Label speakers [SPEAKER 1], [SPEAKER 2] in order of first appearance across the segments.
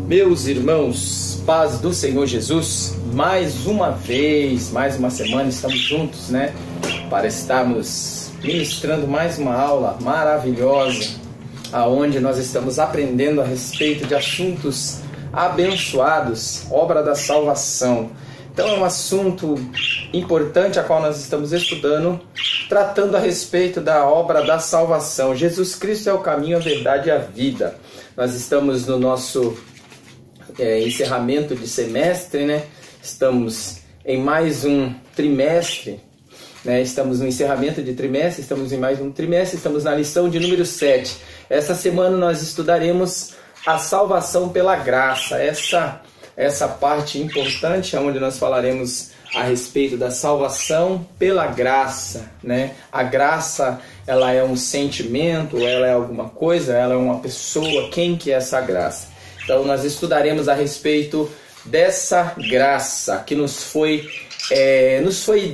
[SPEAKER 1] Meus irmãos, paz do Senhor Jesus, mais uma vez, mais uma semana estamos juntos, né? Para estarmos ministrando mais uma aula maravilhosa, aonde nós estamos aprendendo a respeito de assuntos abençoados, obra da salvação. Então é um assunto importante a qual nós estamos estudando, tratando a respeito da obra da salvação. Jesus Cristo é o caminho, a verdade e a vida. Nós estamos no nosso encerramento de semestre, né? Estamos em mais um trimestre, né? Estamos no encerramento de trimestre, estamos em mais um trimestre, estamos na lição de número 7. Essa semana nós estudaremos a salvação pela graça, essa parte importante, onde nós falaremos a respeito da salvação pela graça, né? A graça, ela é um sentimento, ela é alguma coisa, ela é uma pessoa. Quem que é essa graça? Então nós estudaremos a respeito dessa graça que nos foi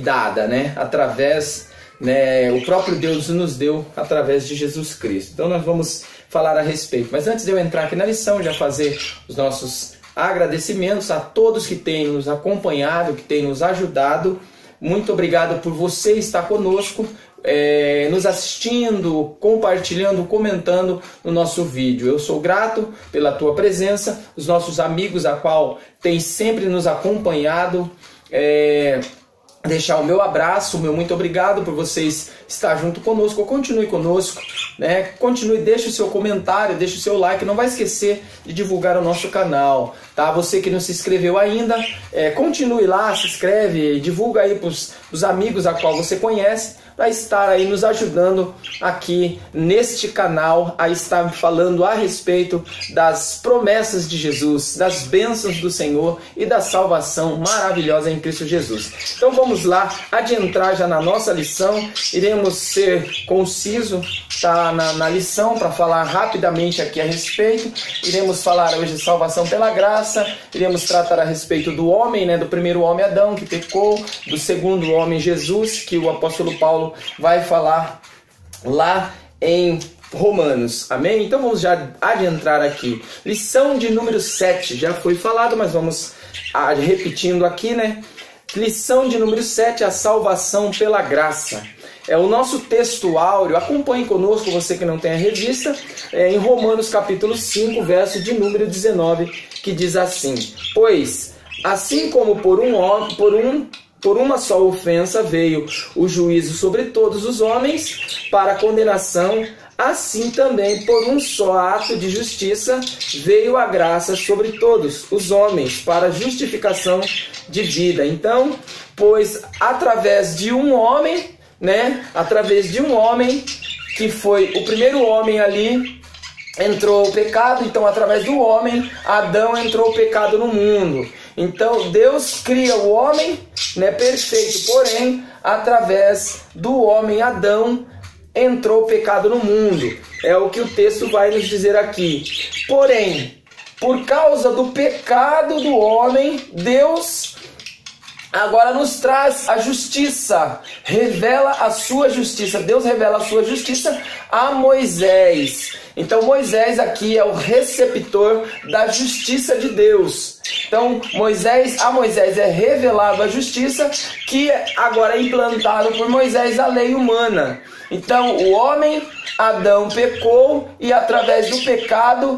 [SPEAKER 1] dada, né? Através, né? O próprio Deus nos deu através de Jesus Cristo. Então nós vamos falar a respeito. Mas antes de eu entrar aqui na lição, já fazer os nossos agradecimentos a todos que têm nos acompanhado, que têm nos ajudado. Muito obrigado por você estar conosco, nos assistindo, compartilhando, comentando no nosso vídeo. Eu sou grato pela tua presença, os nossos amigos a qual têm sempre nos acompanhado. Deixar o meu abraço, o meu muito obrigado por vocês estar junto conosco. Continue conosco, né? Continue, deixe o seu comentário, deixe o seu like. Não vai esquecer de divulgar o nosso canal, tá? Você que não se inscreveu ainda, continue lá, se inscreve, divulga aí para os amigos a qual você conhece, para estar aí nos ajudando aqui neste canal, a estar falando a respeito das promessas de Jesus, das bênçãos do Senhor e da salvação maravilhosa em Cristo Jesus. Então vamos lá, adentrar já na nossa lição. Iremos ser conciso, tá, na lição, para falar rapidamente aqui a respeito. Iremos falar hoje de salvação pela graça, iremos tratar a respeito do homem, né, do primeiro homem Adão que pecou, do segundo homem Jesus, que o apóstolo Paulo vai falar lá em Romanos, amém? Então vamos já adentrar aqui. Lição de número 7, já foi falado, mas vamos repetindo aqui, né? Lição de número 7, a salvação pela graça. É o nosso texto áureo, acompanhe conosco, você que não tem a revista, em Romanos capítulo 5, verso de número 19, que diz assim: pois, assim como por uma só ofensa veio o juízo sobre todos os homens para a condenação, assim também por um só ato de justiça veio a graça sobre todos os homens para a justificação de vida. Então, pois através de um homem, né? Através de um homem, que foi o primeiro homem ali, entrou o pecado. Então através do homem, Adão, entrou o pecado no mundo. Então Deus cria o homem, né, perfeito, porém através do homem Adão entrou o pecado no mundo. É o que o texto vai nos dizer aqui. Porém, por causa do pecado do homem, Deus agora nos traz a justiça, revela a sua justiça. Deus revela a sua justiça a Moisés. Então Moisés aqui é o receptor da justiça de Deus. Então a Moisés é revelado a justiça, que agora é implantado por Moisés a lei humana. Então o homem Adão pecou e através do pecado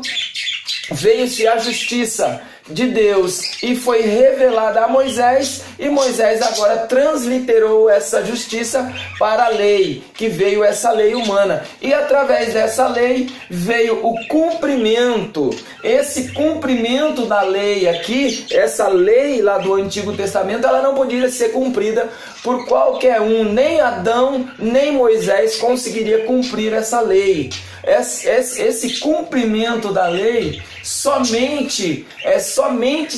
[SPEAKER 1] veio-se a justiça de Deus e foi revelada a Moisés, e Moisés agora transliterou essa justiça para a lei, que veio essa lei humana, e através dessa lei veio o cumprimento. Esse cumprimento da lei aqui, essa lei lá do Antigo Testamento, ela não podia ser cumprida por qualquer um, nem Adão, nem Moisés conseguiria cumprir essa lei. Esse cumprimento da lei somente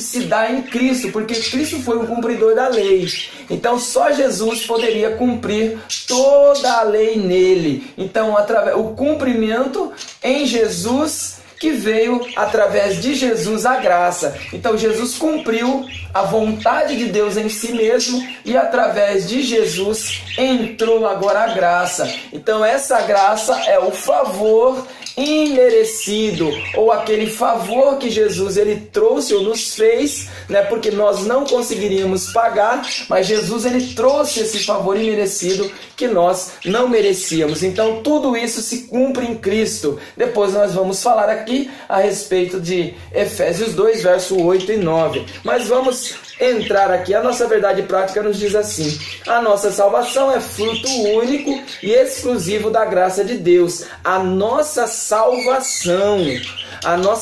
[SPEAKER 1] se dá em Cristo, porque Cristo foi o cumpridor da lei. Então só Jesus poderia cumprir toda a lei nele. Então o cumprimento em Jesus, que veio através de Jesus a graça. Então Jesus cumpriu a vontade de Deus em si mesmo, e através de Jesus entrou agora a graça. Então essa graça é o favor imerecido, ou aquele favor que Jesus ele trouxe ou nos fez, né, porque nós não conseguiríamos pagar, mas Jesus ele trouxe esse favor imerecido que nós não merecíamos. Então tudo isso se cumpre em Cristo. Depois nós vamos falar aqui a respeito de Efésios 2, verso 8 e 9. Mas vamos entrar aqui. A nossa verdade prática nos diz assim: a nossa salvação é fruto único e exclusivo da graça de Deus. A nossa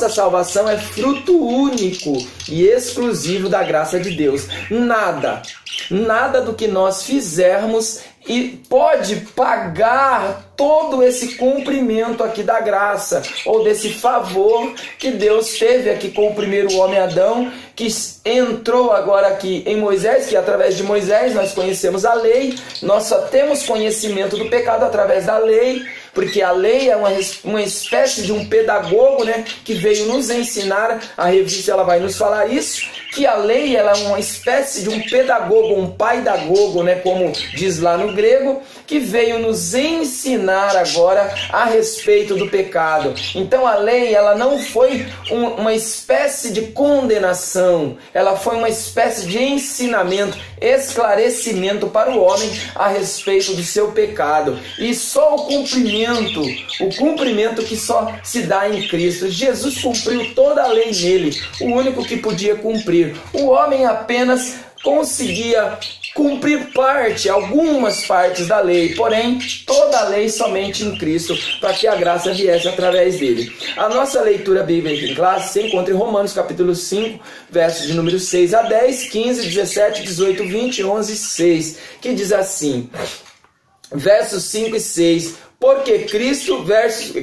[SPEAKER 1] salvação é fruto único e exclusivo da graça de Deus. Nada do que nós fizermos e pode pagar todo esse cumprimento aqui da graça, ou desse favor que Deus teve aqui com o primeiro homem Adão, que entrou agora aqui em Moisés, que através de Moisés nós conhecemos a lei, nós só temos conhecimento do pecado através da lei, porque a lei é uma espécie de um pedagogo, né, que veio nos ensinar. A revista ela vai nos falar isso, que a lei ela é uma espécie de um pedagogo, um paidagogo, né, como diz lá no grego, que veio nos ensinar agora a respeito do pecado. Então a lei ela não foi uma espécie de condenação, ela foi uma espécie de ensinamento, esclarecimento para o homem a respeito do seu pecado. E só o cumprimento que só se dá em Cristo. Jesus cumpriu toda a lei nele, o único que podia cumprir. O homem apenas conseguia cumprir algumas partes da lei, porém toda a lei somente em Cristo, para que a graça viesse através dele. A nossa leitura bíblica em classe se encontra em Romanos capítulo 5, versos de número 6 a 10, 15, 17, 18, 20, 11 e 6, que diz assim, versos 5 e 6, porque Cristo,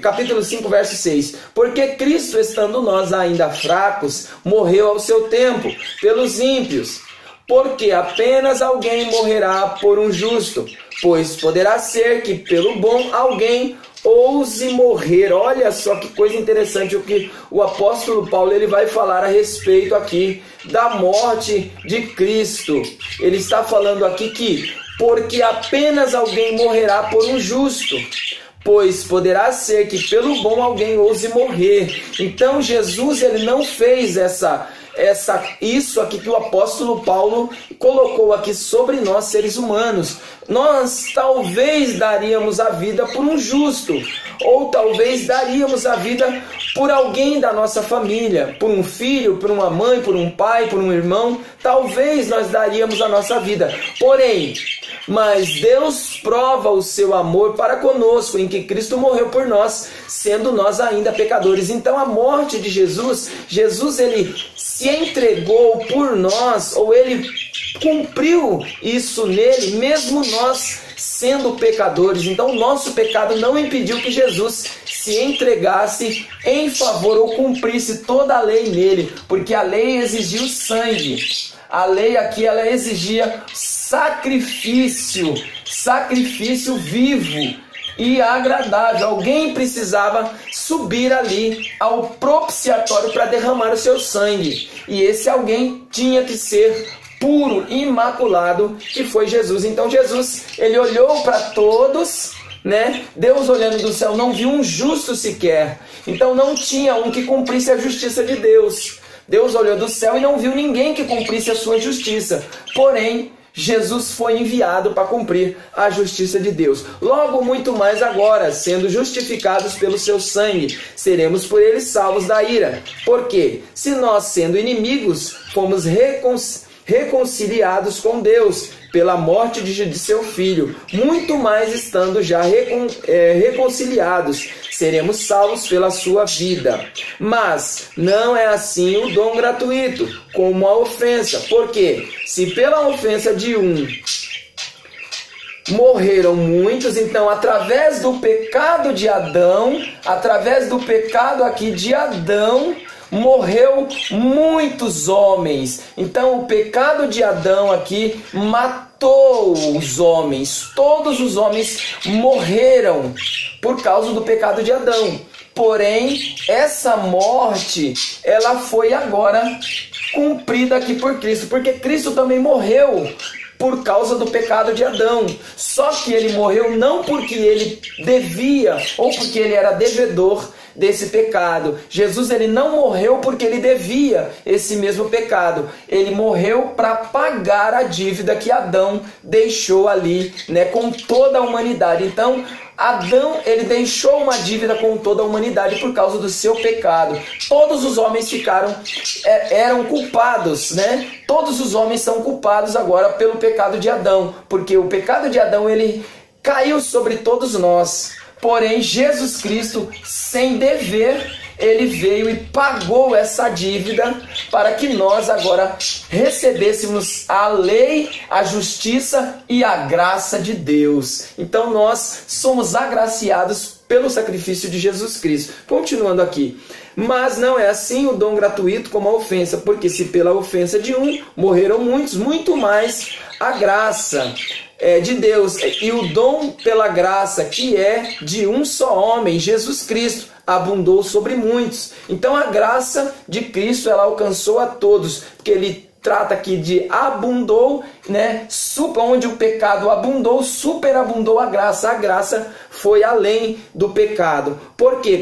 [SPEAKER 1] capítulo 5, verso 6, porque Cristo, estando nós ainda fracos, morreu ao seu tempo pelos ímpios, porque apenas alguém morrerá por um justo, pois poderá ser que pelo bom alguém ouse morrer. Olha só que coisa interessante o que o apóstolo Paulo ele vai falar a respeito aqui da morte de Cristo. Ele está falando aqui que porque apenas alguém morrerá por um justo, pois poderá ser que pelo bom alguém ouse morrer. Então Jesus ele não fez isso aqui que o apóstolo Paulo colocou aqui sobre nós seres humanos. Nós talvez daríamos a vida por um justo, ou talvez daríamos a vida por alguém da nossa família, por um filho, por uma mãe, por um pai, por um irmão. Talvez nós daríamos a nossa vida. Porém, mas Deus prova o seu amor para conosco, em que Cristo morreu por nós, sendo nós ainda pecadores. Então a morte de Jesus ele se entregou por nós, ou ele cumpriu isso nele, mesmo nós sendo pecadores. Então o nosso pecado não impediu que Jesus se entregasse em favor ou cumprisse toda a lei nele, porque a lei exigiu sangue. A lei aqui ela exigia sacrifício vivo e agradável. Alguém precisava subir ali ao propiciatório para derramar o seu sangue, e esse alguém tinha que ser puro, imaculado, que foi Jesus. Então Jesus, ele olhou para todos, né? Deus olhando do céu não viu um justo sequer. Então não tinha um que cumprisse a justiça de Deus. Deus olhou do céu e não viu ninguém que cumprisse a sua justiça. Porém, Jesus foi enviado para cumprir a justiça de Deus. Logo, muito mais agora, sendo justificados pelo seu sangue, seremos por ele salvos da ira. Porque, se nós, sendo inimigos, fomos reconciliados com Deus pela morte de seu Filho, muito mais estando já reconciliados, seremos salvos pela sua vida. Mas não é assim o dom gratuito, como a ofensa. Porque se pela ofensa de um morreram muitos, então através do pecado de Adão, através do pecado aqui de Adão, morreu muitos homens. Então o pecado de Adão aqui matou os homens. Todos os homens morreram por causa do pecado de Adão. Porém, essa morte, ela foi agora cumprida aqui por Cristo, porque Cristo também morreu por causa do pecado de Adão. Só que ele morreu não porque ele devia ou porque ele era devedor desse pecado. Jesus ele não morreu porque ele devia esse mesmo pecado. Ele morreu para pagar a dívida que Adão deixou ali, né, com toda a humanidade. Então, Adão, ele deixou uma dívida com toda a humanidade por causa do seu pecado. Todos os homens eram culpados, né? Todos os homens são culpados agora pelo pecado de Adão, porque o pecado de Adão, ele caiu sobre todos nós. Porém, Jesus Cristo, sem dever, ele veio e pagou essa dívida para que nós agora recebêssemos a lei, a justiça e a graça de Deus. Então nós somos agraciados pelo sacrifício de Jesus Cristo. Continuando aqui. Mas não é assim o dom gratuito como a ofensa, porque se pela ofensa de um morreram muitos, muito mais a graça de Deus e o dom pela graça, que é de um só homem, Jesus Cristo, abundou sobre muitos. Então a graça de Cristo, ela alcançou a todos, porque ele trata aqui de abundou, né? Onde o pecado abundou, superabundou a graça. A graça foi além do pecado. Por quê?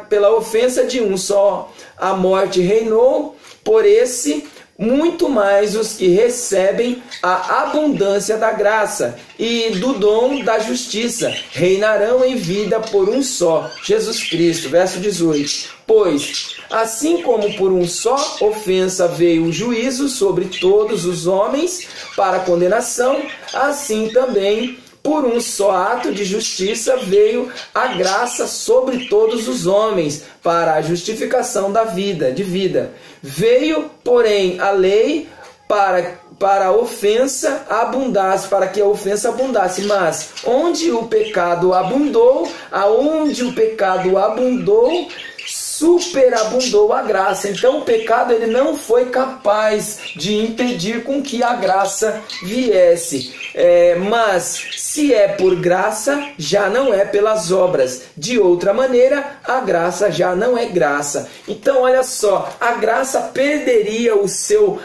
[SPEAKER 1] Pela ofensa de um só a morte reinou, por esse muito mais os que recebem a abundância da graça e do dom da justiça reinarão em vida por um só, Jesus Cristo. Verso 18. Pois, assim como por um só ofensa veio o juízo sobre todos os homens para condenação, assim também por um só ato de justiça veio a graça sobre todos os homens para a justificação da vida, de vida. Veio, porém, a lei para a ofensa abundasse, para que a ofensa abundasse. Mas onde o pecado abundou, aonde o pecado abundou, superabundou a graça. Então o pecado ele não foi capaz de impedir com que a graça viesse. Mas se é por graça, já não é pelas obras. De outra maneira, a graça já não é graça. Então olha só, a graça perderia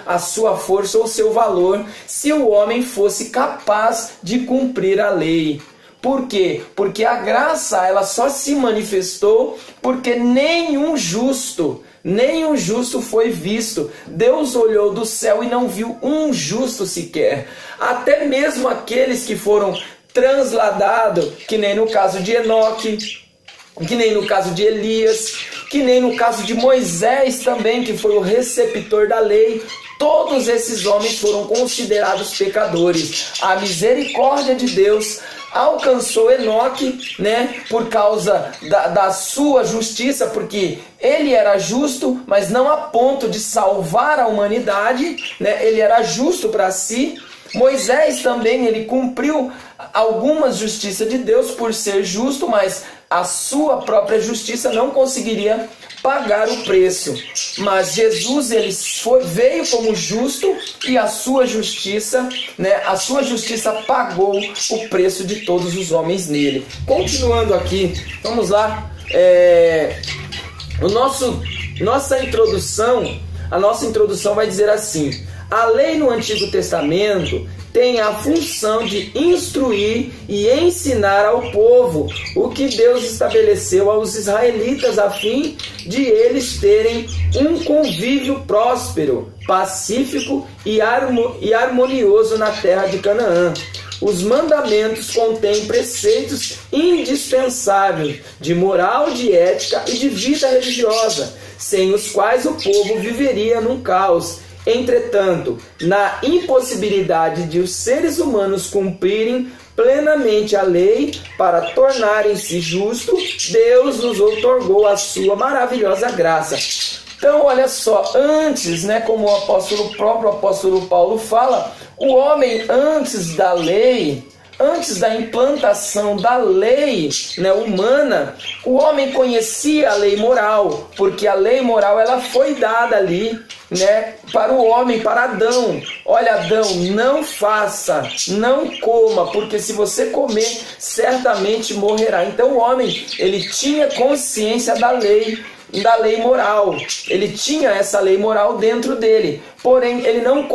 [SPEAKER 1] a sua força ou o seu valor se o homem fosse capaz de cumprir a lei. Por quê? Porque a graça ela só se manifestou porque nenhum justo foi visto. Deus olhou do céu e não viu um justo sequer. Até mesmo aqueles que foram transladados, que nem no caso de Enoque, que nem no caso de Elias, que nem no caso de Moisés também, que foi o receptor da lei. Todos esses homens foram considerados pecadores. A misericórdia de Deus alcançou Enoque, né, por causa da sua justiça, porque ele era justo, mas não a ponto de salvar a humanidade, né, ele era justo para si. Moisés também, ele cumpriu algumas justiças de Deus por ser justo, mas a sua própria justiça não conseguiria pagar o preço. Mas Jesus veio como justo e a sua justiça, né, a sua justiça pagou o preço de todos os homens nele. Continuando aqui, vamos lá. A nossa introdução vai dizer assim: a lei no Antigo Testamento tem a função de instruir e ensinar ao povo o que Deus estabeleceu aos israelitas a fim de eles terem um convívio próspero, pacífico e harmonioso na terra de Canaã. Os mandamentos contêm preceitos indispensáveis de moral, de ética e de vida religiosa, sem os quais o povo viveria num caos. Entretanto, na impossibilidade de os seres humanos cumprirem plenamente a lei para tornarem-se justos, Deus nos outorgou a sua maravilhosa graça. Então, olha só, antes, né, como o próprio apóstolo Paulo fala, o homem antes da lei, antes da implantação da lei, né, humana, o homem conhecia a lei moral, porque a lei moral ela foi dada ali, né, para o homem, para Adão. Olha, Adão, não faça, não coma, porque se você comer, certamente morrerá. Então o homem, ele tinha consciência da lei, da lei moral. Ele tinha essa lei moral dentro dele. Porém, ele não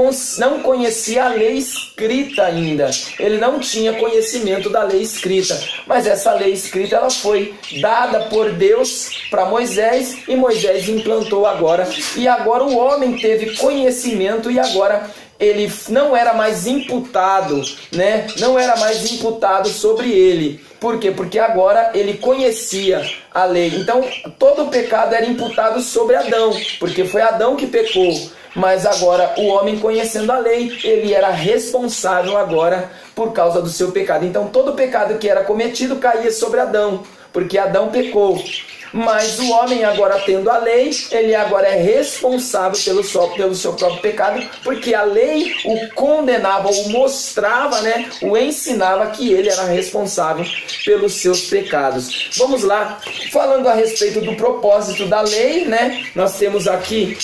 [SPEAKER 1] conhecia a lei escrita ainda. Ele não tinha conhecimento da lei escrita. Mas essa lei escrita ela foi dada por Deus para Moisés e Moisés implantou agora. E agora o homem teve conhecimento e agora ele não era mais imputado, né? Não era mais imputado sobre ele. Por quê? Porque agora ele conhecia a lei. Então, todo o pecado era imputado sobre Adão, porque foi Adão que pecou. Mas agora, o homem conhecendo a lei, ele era responsável agora por causa do seu pecado. Então, todo o pecado que era cometido caía sobre Adão, porque Adão pecou. Mas o homem agora tendo a lei, ele agora é responsável pelo seu próprio pecado, porque a lei o condenava, o mostrava, né, o ensinava que ele era responsável pelos seus pecados. Vamos lá, falando a respeito do propósito da lei, né, nós temos aqui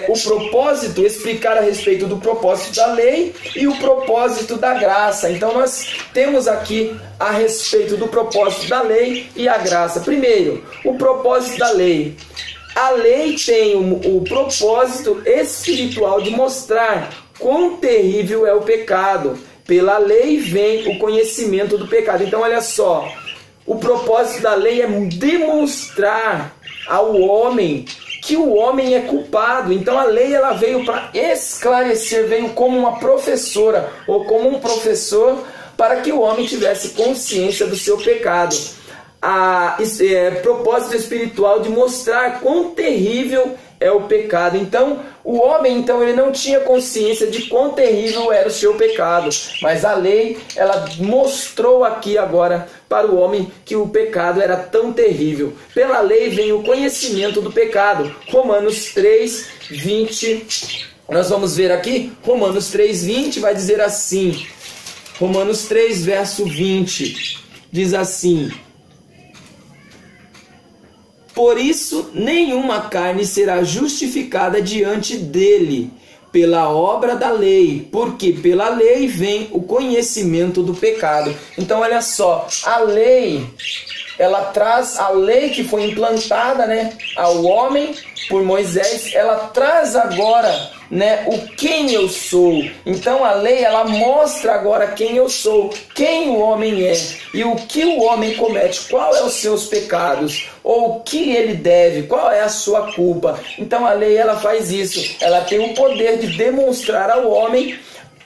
[SPEAKER 1] o propósito, explicar a respeito do propósito da lei e o propósito da graça. Então nós temos aqui a respeito do propósito da lei e a graça. Primeiro, o propósito da lei. A lei tem o propósito espiritual de mostrar quão terrível é o pecado. Pela lei vem o conhecimento do pecado. Então olha só, o propósito da lei é demonstrar ao homem que o homem é culpado. Então a lei ela veio para esclarecer, veio como uma professora ou como um professor para que o homem tivesse consciência do seu pecado. Propósito espiritual de mostrar quão terrível é o pecado. Então, o homem ele não tinha consciência de quão terrível era o seu pecado. Mas a lei, ela mostrou aqui agora para o homem que o pecado era tão terrível. Pela lei vem o conhecimento do pecado. Romanos 3:20. Nós vamos ver aqui, Romanos 3:20 vai dizer assim. Romanos 3, verso 20, diz assim: por isso, nenhuma carne será justificada diante dele pela obra da lei, porque pela lei vem o conhecimento do pecado. Então, olha só, a lei, ela traz a lei que foi implantada, né, ao homem por Moisés, ela traz agora, né, o quem eu sou. Então a lei ela mostra agora quem eu sou, quem o homem é e o que o homem comete, qual é os seus pecados ou o que ele deve, qual é a sua culpa. Então a lei ela faz isso, ela tem o poder de demonstrar ao homem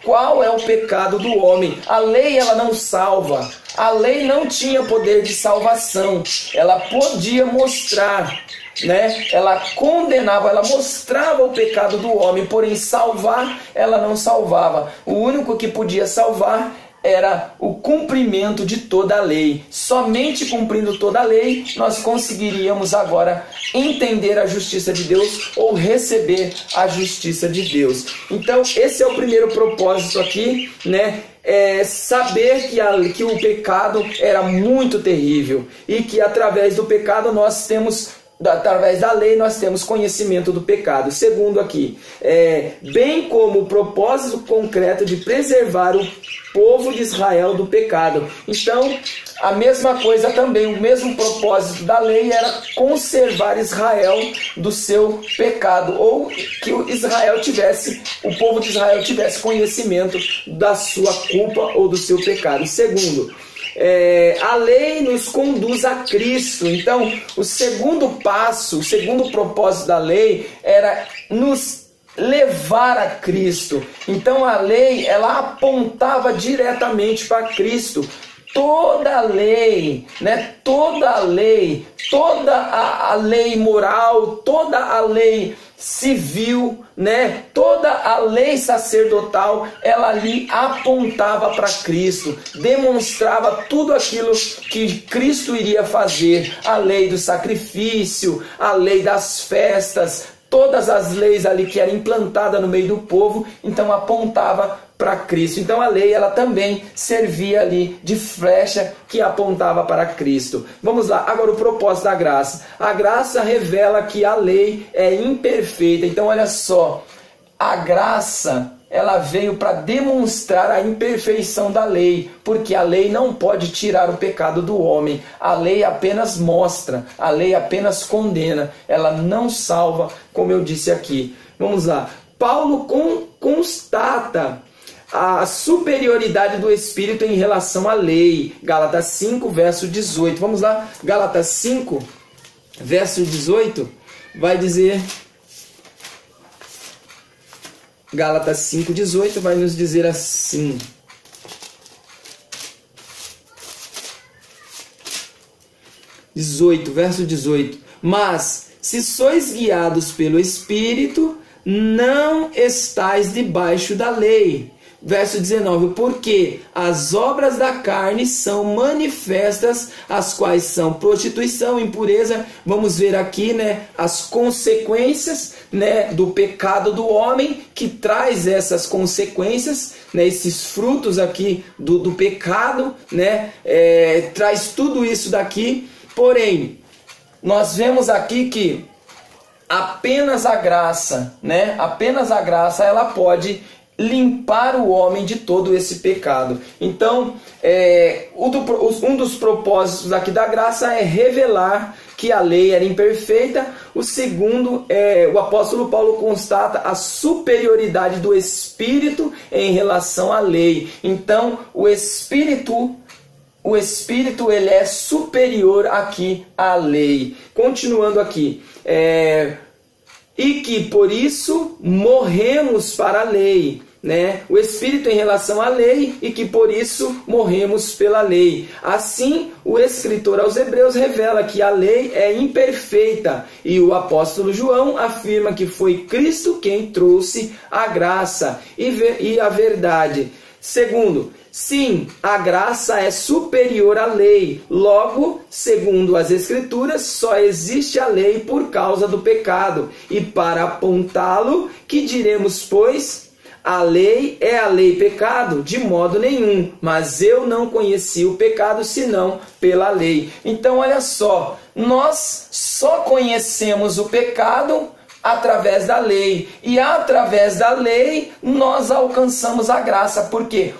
[SPEAKER 1] qual é o pecado do homem. A lei ela não salva, a lei não tinha poder de salvação, ela podia mostrar, né? Ela condenava, ela mostrava o pecado do homem, porém salvar ela não salvava. O único que podia salvar era o cumprimento de toda a lei. Somente cumprindo toda a lei nós conseguiríamos agora entender a justiça de Deus ou receber a justiça de Deus. Então esse é o primeiro propósito aqui, né? É saber que o pecado era muito terrível e que através do pecado nós temos, através da lei nós temos conhecimento do pecado. Segundo aqui, bem como o propósito concreto de preservar o povo de Israel do pecado. Então, a mesma coisa também, o mesmo propósito da lei era conservar Israel do seu pecado, ou que o povo de Israel tivesse conhecimento da sua culpa ou do seu pecado. Segundo, a lei nos conduz a Cristo. Então, o segundo passo, o segundo propósito da lei era nos levar a Cristo. Então, a lei, ela apontava diretamente para Cristo. Toda a lei, né? Toda a lei, toda a lei moral, toda a lei civil, né? Toda a lei sacerdotal, ela ali apontava para Cristo, demonstrava tudo aquilo que Cristo iria fazer. A lei do sacrifício, a lei das festas, todas as leis ali que eram implantadas no meio do povo, então apontava para Cristo. Então a lei ela também servia ali de flecha que apontava para Cristo. Vamos lá, agora o propósito da graça. A graça revela que a lei é imperfeita. Então olha só, a graça, ela veio para demonstrar a imperfeição da lei, porque a lei não pode tirar o pecado do homem. A lei apenas mostra, a lei apenas condena, ela não salva, como eu disse aqui. Vamos lá. Paulo constata a superioridade do Espírito em relação à lei. Gálatas 5, verso 18. Vamos lá, Gálatas 5, verso 18, vai dizer... Gálatas 5,18 vai nos dizer assim: verso 18. Mas, se sois guiados pelo Espírito, não estáis debaixo da lei. Verso 19, porque as obras da carne são manifestas, as quais são prostituição, impureza. Vamos ver aqui, né, as consequências, né, do pecado do homem, que traz essas consequências, né, esses frutos aqui do pecado, né, traz tudo isso daqui. Porém, nós vemos aqui que apenas a graça, né, apenas a graça, ela pode limpar o homem de todo esse pecado. Então, um dos propósitos aqui da graça é revelar que a lei era imperfeita. O segundo, o apóstolo Paulo constata a superioridade do Espírito em relação à lei. Então, o Espírito ele é superior aqui à lei. Continuando aqui, e que por isso morremos para a lei, né? O Espírito em relação à lei, e que por isso morremos pela lei. Assim, o escritor aos Hebreus revela que a lei é imperfeita, e o apóstolo João afirma que foi Cristo quem trouxe a graça e a verdade. Segundo, sim, a graça é superior à lei. Logo, segundo as Escrituras, só existe a lei por causa do pecado. E para apontá-lo, que diremos, pois? A lei é a lei pecado? De modo nenhum. Mas eu não conheci o pecado senão pela lei. Então, olha só, nós só conhecemos o pecado através da lei, e através da lei nós alcançamos a graça, porque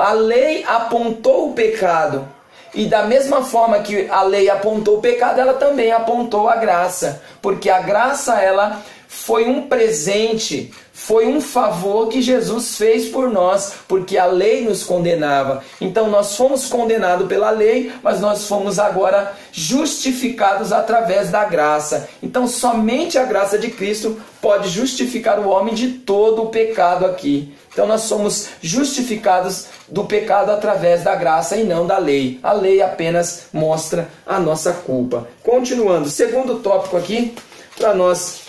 [SPEAKER 1] a lei apontou o pecado, e da mesma forma que a lei apontou o pecado, ela também apontou a graça, porque a graça, ela foi um presente, foi um favor que Jesus fez por nós, porque a lei nos condenava. Então nós fomos condenados pela lei, mas nós fomos agora justificados através da graça. Então somente a graça de Cristo pode justificar o homem de todo o pecado aqui. Então nós somos justificados do pecado através da graça e não da lei. A lei apenas mostra a nossa culpa. Continuando, segundo tópico aqui, para nós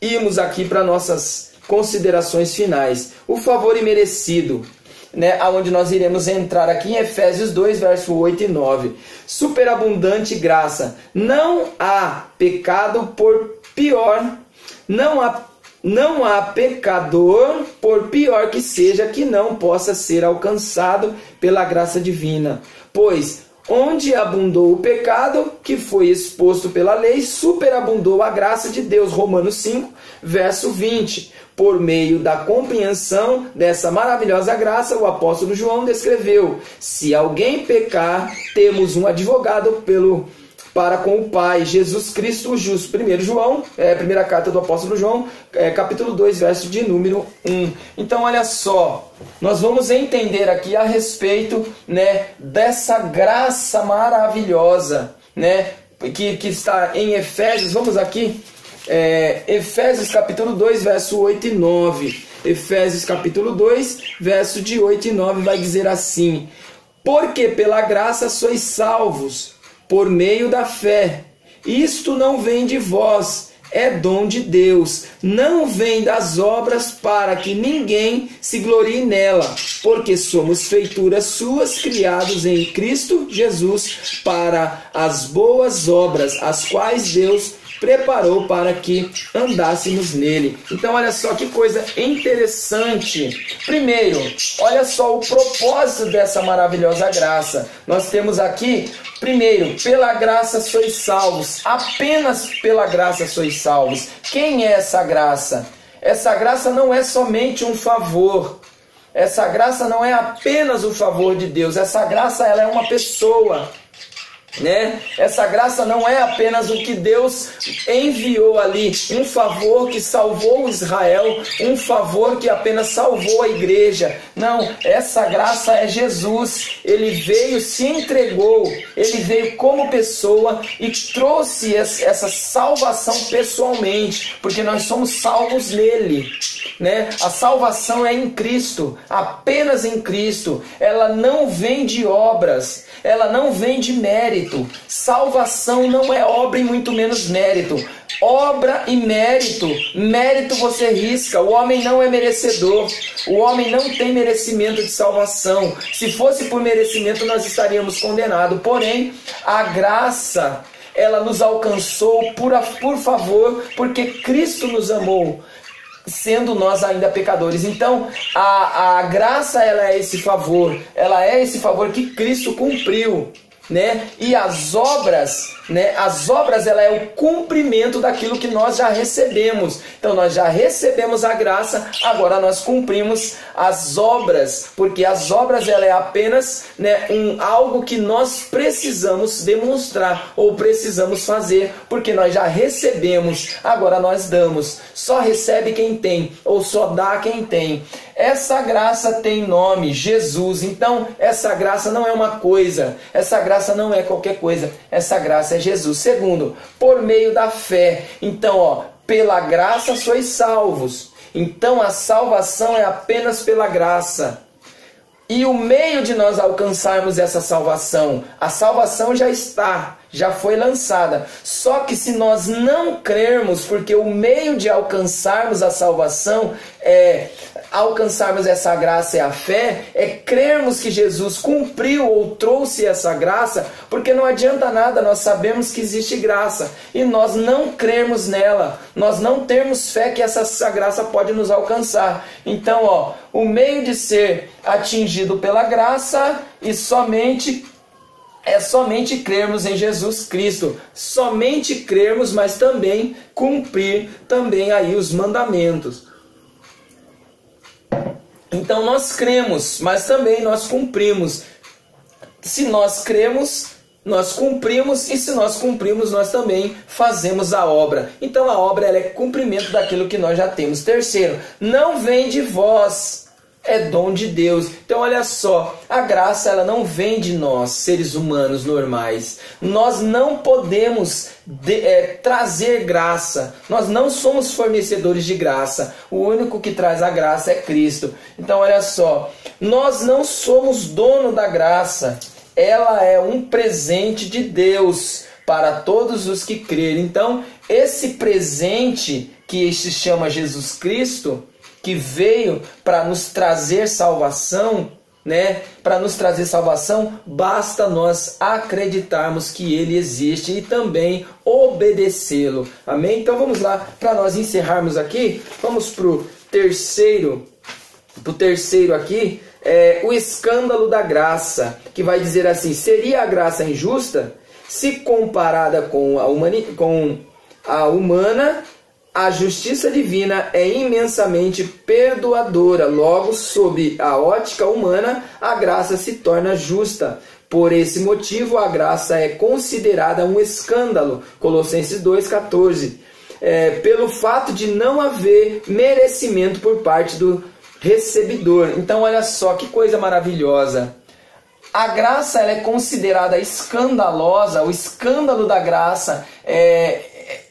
[SPEAKER 1] irmos aqui para nossas considerações finais. O favor imerecido, né, aonde nós iremos entrar aqui em Efésios 2, verso 8 e 9. Superabundante graça. Não há pecado por pior, não há pecador, por pior que seja, que não possa ser alcançado pela graça divina. Pois onde abundou o pecado, que foi exposto pela lei, superabundou a graça de Deus. Romanos 5, verso 20. Por meio da compreensão dessa maravilhosa graça, o apóstolo João descreveu: se alguém pecar, temos um advogado para com o Pai, Jesus Cristo o justo. 1 João, primeira carta do apóstolo João, capítulo 2, verso de número 1. Então, olha só, nós vamos entender aqui a respeito, né, dessa graça maravilhosa, né, que está em Efésios. Vamos aqui, Efésios capítulo 2, verso 8 e 9. Efésios capítulo 2, verso de 8 e 9 vai dizer assim: porque pela graça sois salvos, por meio da fé. Isto não vem de vós, é dom de Deus. Não vem das obras, para que ninguém se glorie nela, porque somos feituras suas, criados em Cristo Jesus, para as boas obras, as quais Deus preparou para que andássemos nele. Então olha só que coisa interessante. Primeiro, olha só o propósito dessa maravilhosa graça. Nós temos aqui, primeiro, pela graça sois salvos. Apenas pela graça sois salvos. Quem é essa graça? Essa graça não é somente um favor. Essa graça não é apenas o favor de Deus. Essa graça, ela é uma pessoa, né? Essa graça não é apenas o que Deus enviou ali, um favor que salvou Israel, um favor que apenas salvou a igreja. Não, essa graça é Jesus. Ele veio, se entregou, ele veio como pessoa e trouxe essa salvação pessoalmente, porque nós somos salvos nele, né? A salvação é em Cristo, apenas em Cristo. Ela não vem de obras, ela não vem de mérito. Salvação não é obra e muito menos mérito. Obra e mérito, mérito você risca. O homem não é merecedor. O homem não tem merecimento de salvação. Se fosse por merecimento, nós estaríamos condenados. Porém, a graça, ela nos alcançou por favor, porque Cristo nos amou, sendo nós ainda pecadores. Então, a graça, ela é esse favor. Ela é esse favor que Cristo cumpriu, né? E as obras, né? As obras, ela é o cumprimento daquilo que nós já recebemos. Então nós já recebemos a graça, agora nós cumprimos as obras, porque as obras, ela é apenas, né, algo que nós precisamos demonstrar ou precisamos fazer, porque nós já recebemos, agora nós damos. Só recebe quem tem, ou só dá quem tem. Essa graça tem nome, Jesus. Então, essa graça não é uma coisa, essa graça não é qualquer coisa, essa graça é Jesus. Segundo, por meio da fé. Então, pela graça sois salvos. Então, a salvação é apenas pela graça. E o meio de nós alcançarmos essa salvação, a salvação já está, já foi lançada. Só que se nós não crermos, porque o meio de alcançarmos a salvação alcançarmos essa graça é a fé, é crermos que Jesus cumpriu ou trouxe essa graça, porque não adianta nada nós sabemos que existe graça e nós não crermos nela, nós não termos fé que essa graça pode nos alcançar. Então, o meio de ser atingido pela graça e somente crermos em Jesus Cristo, somente crermos, mas também cumprir também aí os mandamentos. Então nós cremos, mas também nós cumprimos. Se nós cremos, nós cumprimos, e se nós cumprimos, nós também fazemos a obra. Então a obra, ela é cumprimento daquilo que nós já temos. Terceiro, não vem de vós, é dom de Deus. Então olha só, a graça, ela não vem de nós, seres humanos normais. Nós não podemos trazer graça. Nós não somos fornecedores de graça. O único que traz a graça é Cristo. Então olha só, nós não somos dono da graça. Ela é um presente de Deus para todos os que crerem. Então esse presente que se chama Jesus Cristo, que veio para nos trazer salvação, né? Para nos trazer salvação, basta nós acreditarmos que Ele existe e também obedecê-lo. Amém? Então vamos lá, para nós encerrarmos aqui, vamos para o terceiro aqui, o escândalo da graça, que vai dizer assim: seria a graça injusta se comparada com a humana? A justiça divina é imensamente perdoadora. Logo, sob a ótica humana, a graça se torna justa. Por esse motivo, a graça é considerada um escândalo. Colossenses 2,14. Pelo fato de não haver merecimento por parte do recebedor. Então, olha só que coisa maravilhosa. A graça, ela é considerada escandalosa. O escândalo da graça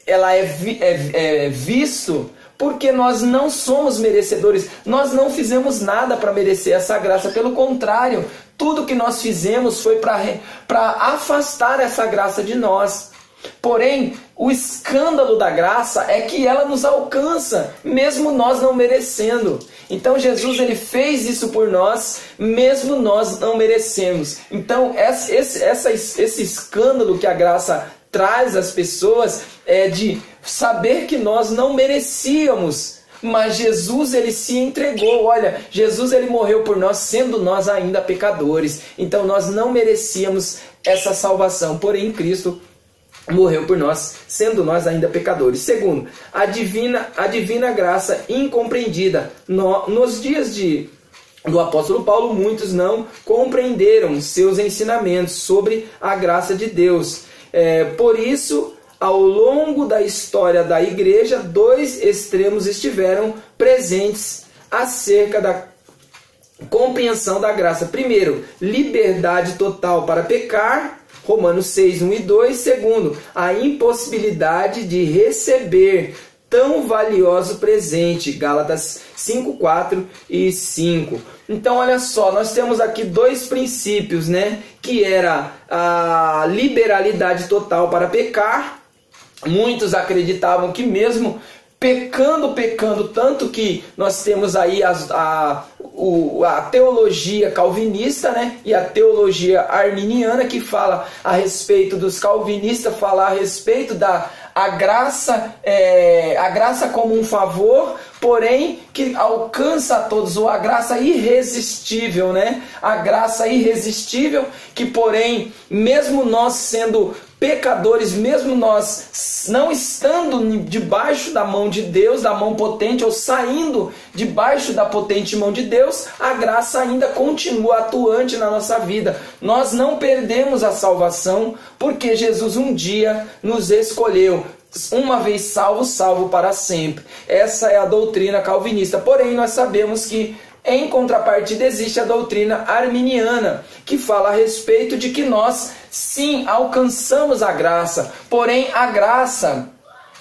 [SPEAKER 1] ela é visto porque nós não somos merecedores. Nós não fizemos nada para merecer essa graça. Pelo contrário, tudo que nós fizemos foi para afastar essa graça de nós. Porém, o escândalo da graça é que ela nos alcança, mesmo nós não merecendo. Então Jesus, ele fez isso por nós, mesmo nós não merecemos. Então esse escândalo que a graça traz às pessoas é de saber que nós não merecíamos, mas Jesus, ele se entregou. Olha, Jesus, ele morreu por nós, sendo nós ainda pecadores. Então nós não merecíamos essa salvação, porém Cristo morreu por nós, sendo nós ainda pecadores. Segundo, a divina graça incompreendida. Nos dias do apóstolo Paulo, muitos não compreenderam seus ensinamentos sobre a graça de Deus. Por isso, ao longo da história da igreja, dois extremos estiveram presentes acerca da compreensão da graça. Primeiro, liberdade total para pecar, Romanos 6, 1 e 2. Segundo, a impossibilidade de receber tão valioso presente, Gálatas 5, 4 e 5. Então, olha só, nós temos aqui dois princípios, né? Que era a liberalidade total para pecar. Muitos acreditavam que mesmo pecando, tanto que nós temos aí a teologia calvinista, né, e a teologia arminiana, que fala a respeito dos calvinistas, fala a respeito da a graça como um favor, porém que alcança a todos, ou a graça irresistível, né? A graça irresistível que, porém, mesmo nós sendo pecadores, mesmo nós não estando debaixo da mão de Deus, da mão potente, ou saindo debaixo da potente mão de Deus, a graça ainda continua atuante na nossa vida. Nós não perdemos a salvação, porque Jesus um dia nos escolheu. Uma vez salvo, salvo para sempre. Essa é a doutrina calvinista. Porém, nós sabemos que em contrapartida existe a doutrina arminiana, que fala a respeito de que nós sim alcançamos a graça. Porém, a graça,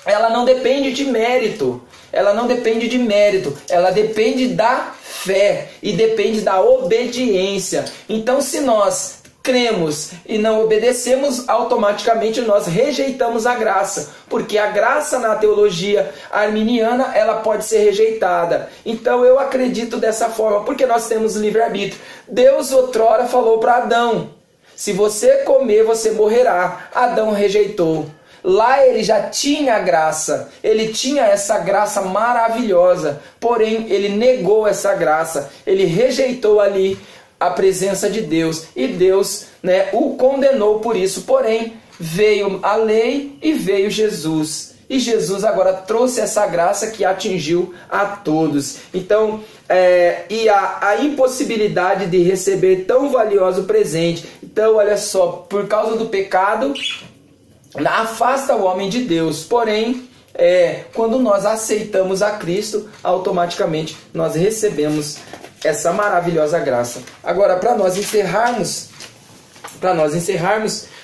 [SPEAKER 1] ela não depende de mérito. Ela não depende de mérito. Ela depende da fé e depende da obediência. Então, se nós cremos e não obedecemos, automaticamente nós rejeitamos a graça, porque a graça na teologia arminiana, ela pode ser rejeitada. Então eu acredito dessa forma, porque nós temos livre-arbítrio. Deus outrora falou para Adão: se você comer, você morrerá. Adão rejeitou. Lá ele já tinha a graça, ele tinha essa graça maravilhosa, porém ele negou essa graça, ele rejeitou ali a presença de Deus, e Deus, né, o condenou por isso. Porém, veio a lei e veio Jesus, e Jesus agora trouxe essa graça que atingiu a todos. Então, e a impossibilidade de receber tão valioso presente. Então, olha só, por causa do pecado, afasta o homem de Deus. Porém, quando nós aceitamos a Cristo, automaticamente nós recebemos essa maravilhosa graça. Agora, para nós encerrarmos,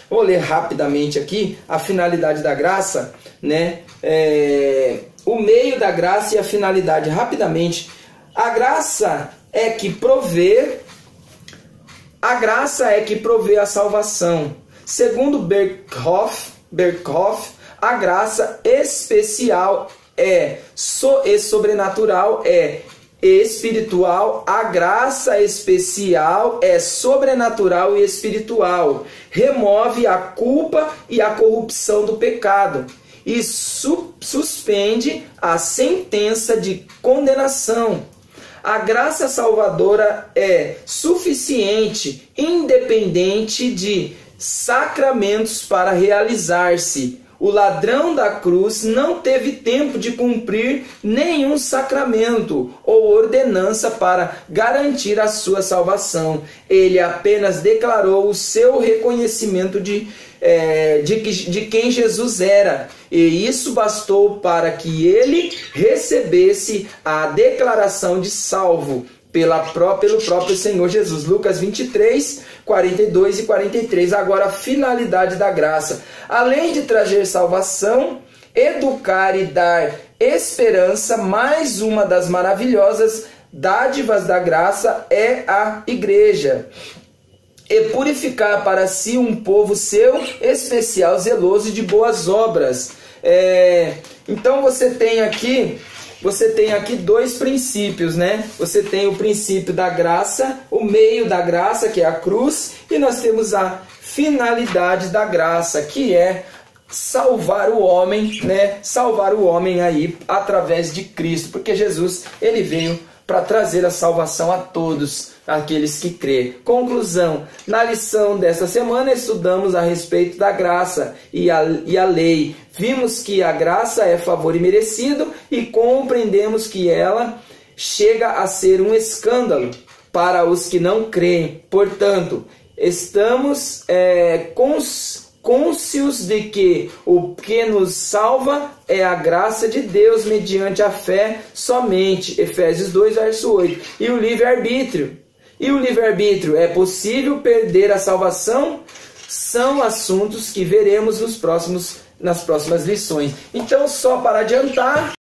[SPEAKER 1] vou ler rapidamente aqui a finalidade da graça, né? O meio da graça e a finalidade, rapidamente. A graça é que provê a salvação. Segundo Berkhoff, a graça especial e sobrenatural espiritual. A graça especial é sobrenatural e espiritual. Remove a culpa e a corrupção do pecado e suspende a sentença de condenação. A graça salvadora é suficiente, independente de sacramentos para realizar-se. O ladrão da cruz não teve tempo de cumprir nenhum sacramento ou ordenança para garantir a sua salvação. Ele apenas declarou o seu reconhecimento de quem Jesus era. E isso bastou para que ele recebesse a declaração de salvo pelo próprio Senhor Jesus. Lucas 23, 42 e 43. Agora, a finalidade da graça. Além de trazer salvação, educar e dar esperança, mais uma das maravilhosas dádivas da graça é a igreja. E purificar para si um povo seu, especial, zeloso de boas obras. Então você tem aqui dois princípios, né? Você tem o princípio da graça, o meio da graça, que é a cruz, e nós temos a finalidade da graça, que é salvar o homem, né? Salvar o homem aí através de Cristo, porque Jesus, ele veio para trazer a salvação a todos aqueles que crê. Conclusão: na lição desta semana estudamos a respeito da graça e a lei. Vimos que a graça é favor imerecido e compreendemos que ela chega a ser um escândalo para os que não creem. Portanto, estamos cônscios de que o que nos salva é a graça de Deus mediante a fé somente. Efésios 2, verso 8. E o livre-arbítrio. E o livre-arbítrio, é possível perder a salvação? São assuntos que veremos nas próximas lições. Então, só para adiantar,